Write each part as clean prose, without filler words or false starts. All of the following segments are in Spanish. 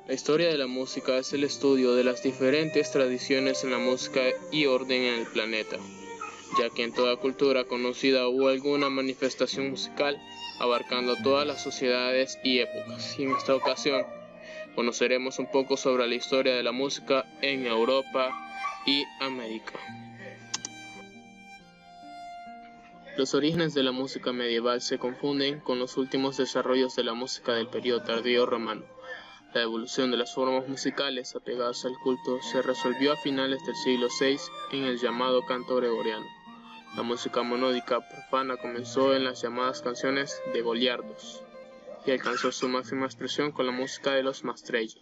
La historia de la música es el estudio de las diferentes tradiciones en la música y orden en el planeta, ya que en toda cultura conocida hubo alguna manifestación musical abarcando todas las sociedades y épocas. Y en esta ocasión conoceremos un poco sobre la historia de la música en Europa y América. Los orígenes de la música medieval se confunden con los últimos desarrollos de la música del periodo tardío romano. La evolución de las formas musicales apegadas al culto se resolvió a finales del siglo VI en el llamado canto gregoriano. La música monódica profana comenzó en las llamadas canciones de goliardos y alcanzó su máxima expresión con la música de los mastrelli.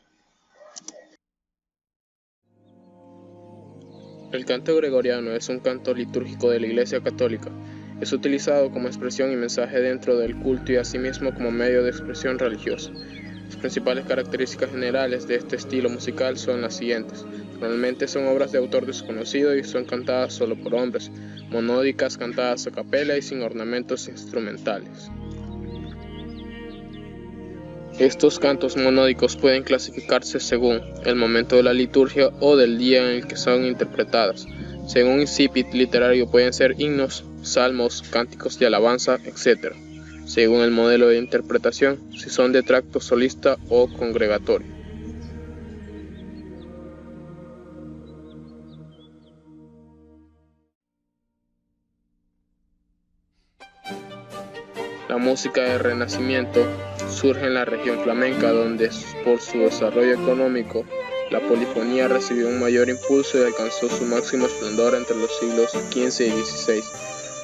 El canto gregoriano es un canto litúrgico de la Iglesia Católica. Es utilizado como expresión y mensaje dentro del culto y asimismo como medio de expresión religiosa. Las principales características generales de este estilo musical son las siguientes. Normalmente son obras de autor desconocido y son cantadas solo por hombres, monódicas cantadas a capela y sin ornamentos instrumentales. Estos cantos monódicos pueden clasificarse según el momento de la liturgia o del día en el que son interpretadas. Según incipit literario pueden ser himnos, salmos, cánticos de alabanza, etc. Según el modelo de interpretación, si son de tracto solista o congregatorio. La música del Renacimiento surge en la región flamenca, donde por su desarrollo económico, la polifonía recibió un mayor impulso y alcanzó su máximo esplendor entre los siglos XV y XVI.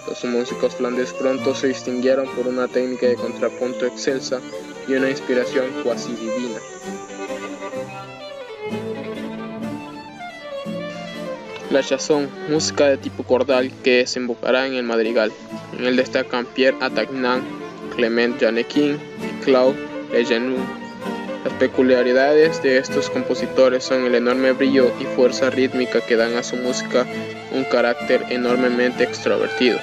Los músicos flandeses pronto se distinguieron por una técnica de contrapunto excelsa y una inspiración cuasi divina. La chanson, música de tipo cordal que desembocará en el madrigal. En él destacan Pierre Attaignant, Clement Janequin y Claude Lejeune. Las peculiaridades de estos compositores son el enorme brillo y fuerza rítmica que dan a su música un carácter enormemente extrovertido.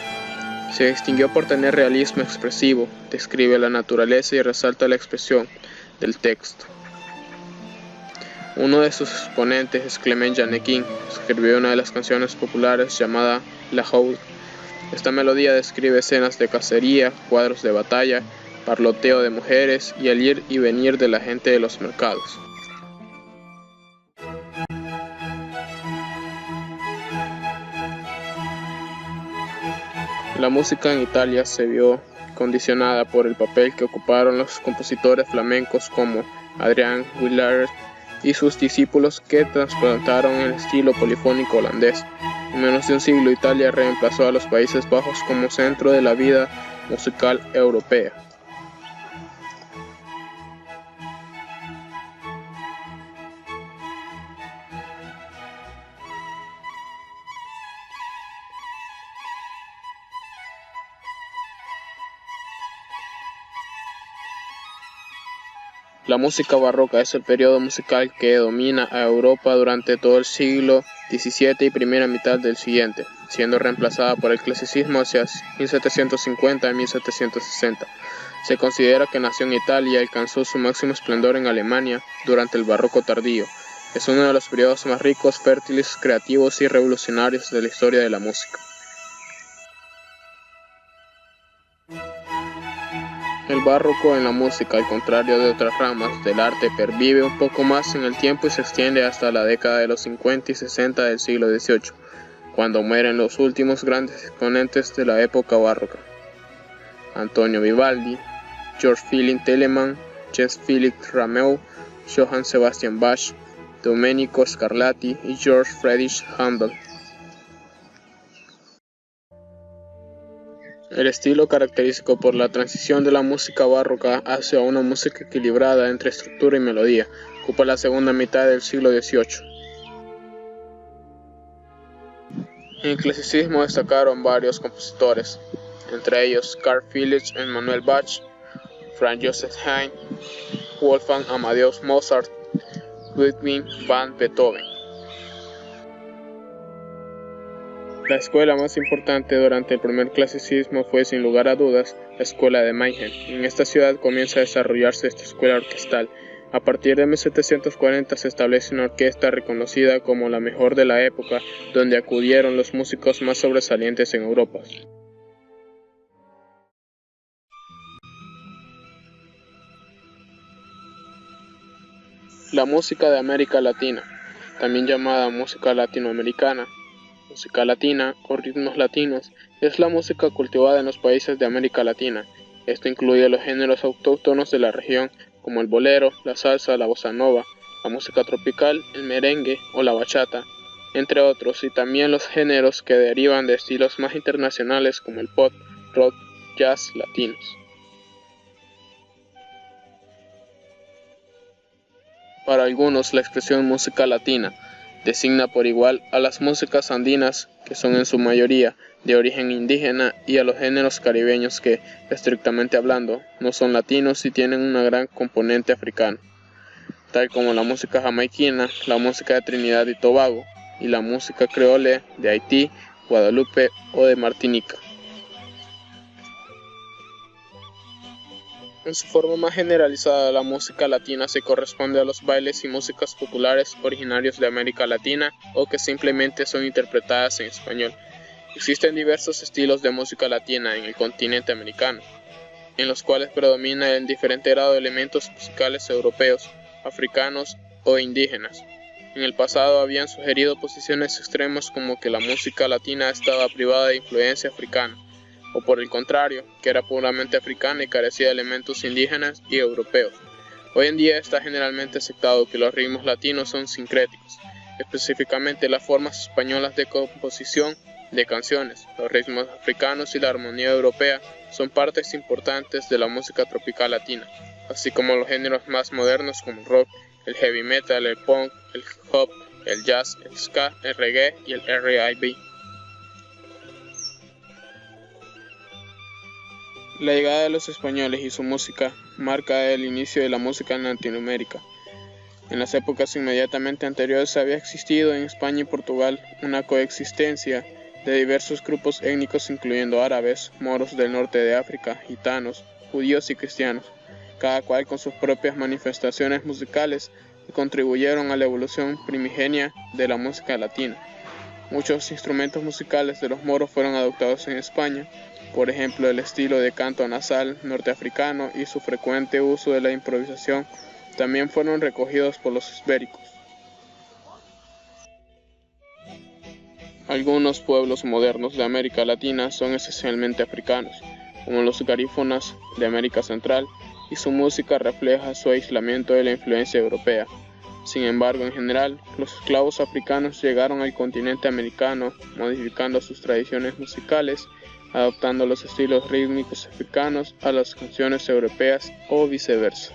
Se distinguió por tener realismo expresivo, describe la naturaleza y resalta la expresión del texto. Uno de sus exponentes es Clement Janequin, escribió una de las canciones populares llamada La Houle. Esta melodía describe escenas de cacería, cuadros de batalla, parloteo de mujeres y el ir y venir de la gente de los mercados. La música en Italia se vio condicionada por el papel que ocuparon los compositores flamencos como Adrian Willaert y sus discípulos que trasplantaron el estilo polifónico holandés. En menos de un siglo Italia reemplazó a los Países Bajos como centro de la vida musical europea. La música barroca es el periodo musical que domina a Europa durante todo el siglo XVII y primera mitad del siguiente, siendo reemplazada por el clasicismo hacia 1750 y 1760. Se considera que nació en Italia y alcanzó su máximo esplendor en Alemania durante el barroco tardío. Es uno de los periodos más ricos, fértiles, creativos y revolucionarios de la historia de la música. El barroco en la música, al contrario de otras ramas del arte, pervive un poco más en el tiempo y se extiende hasta la década de los 50 y 60 del siglo XVIII, cuando mueren los últimos grandes exponentes de la época barroca: Antonio Vivaldi, Georg Philipp Telemann, Jens Philipp Rameau, Johann Sebastian Bach, Domenico Scarlatti y Georg Friedrich Händel. El estilo característico por la transición de la música barroca hacia una música equilibrada entre estructura y melodía ocupa la segunda mitad del siglo XVIII. En el clasicismo destacaron varios compositores, entre ellos Carl Philipp Emanuel Bach, Franz Joseph Haydn, Wolfgang Amadeus Mozart, Ludwig van Beethoven. La escuela más importante durante el primer clasicismo fue, sin lugar a dudas, la escuela de Meissen. En esta ciudad comienza a desarrollarse esta escuela orquestal, A partir de 1740 se establece una orquesta reconocida como la mejor de la época, donde acudieron los músicos más sobresalientes en Europa. La música de América Latina, también llamada música latinoamericana, música latina o ritmos latinos, es la música cultivada en los países de América Latina. Esto incluye los géneros autóctonos de la región, como el bolero, la salsa, la bossa nova, la música tropical, el merengue o la bachata, entre otros, y también los géneros que derivan de estilos más internacionales como el pop, rock, jazz latinos. Para algunos, la expresión música latina designa por igual a las músicas andinas, que son en su mayoría de origen indígena, y a los géneros caribeños que, estrictamente hablando, no son latinos y tienen un gran componente africano, tal como la música jamaiquina, la música de Trinidad y Tobago, y la música creole de Haití, Guadalupe o de Martinica. En su forma más generalizada, la música latina se corresponde a los bailes y músicas populares originarios de América Latina o que simplemente son interpretadas en español. Existen diversos estilos de música latina en el continente americano, en los cuales predomina el diferente grado de elementos musicales europeos, africanos o indígenas. En el pasado habían sugerido posiciones extremas como que la música latina estaba privada de influencia africana, o por el contrario, que era puramente africana y carecía de elementos indígenas y europeos. Hoy en día está generalmente aceptado que los ritmos latinos son sincréticos, específicamente las formas españolas de composición de canciones. Los ritmos africanos y la armonía europea son partes importantes de la música tropical latina, así como los géneros más modernos como el rock, el heavy metal, el punk, el hip hop, el jazz, el ska, el reggae y el R&B. La llegada de los españoles y su música marca el inicio de la música en Latinoamérica. En las épocas inmediatamente anteriores había existido en España y Portugal una coexistencia de diversos grupos étnicos incluyendo árabes, moros del norte de África, gitanos, judíos y cristianos, cada cual con sus propias manifestaciones musicales que contribuyeron a la evolución primigenia de la música latina. Muchos instrumentos musicales de los moros fueron adoptados en España, por ejemplo el estilo de canto nasal norteafricano y su frecuente uso de la improvisación también fueron recogidos por los ibéricos. Algunos pueblos modernos de América Latina son esencialmente africanos, como los garífunas de América Central, y su música refleja su aislamiento de la influencia europea. Sin embargo, en general, los esclavos africanos llegaron al continente americano, modificando sus tradiciones musicales, adaptando los estilos rítmicos africanos a las canciones europeas o viceversa.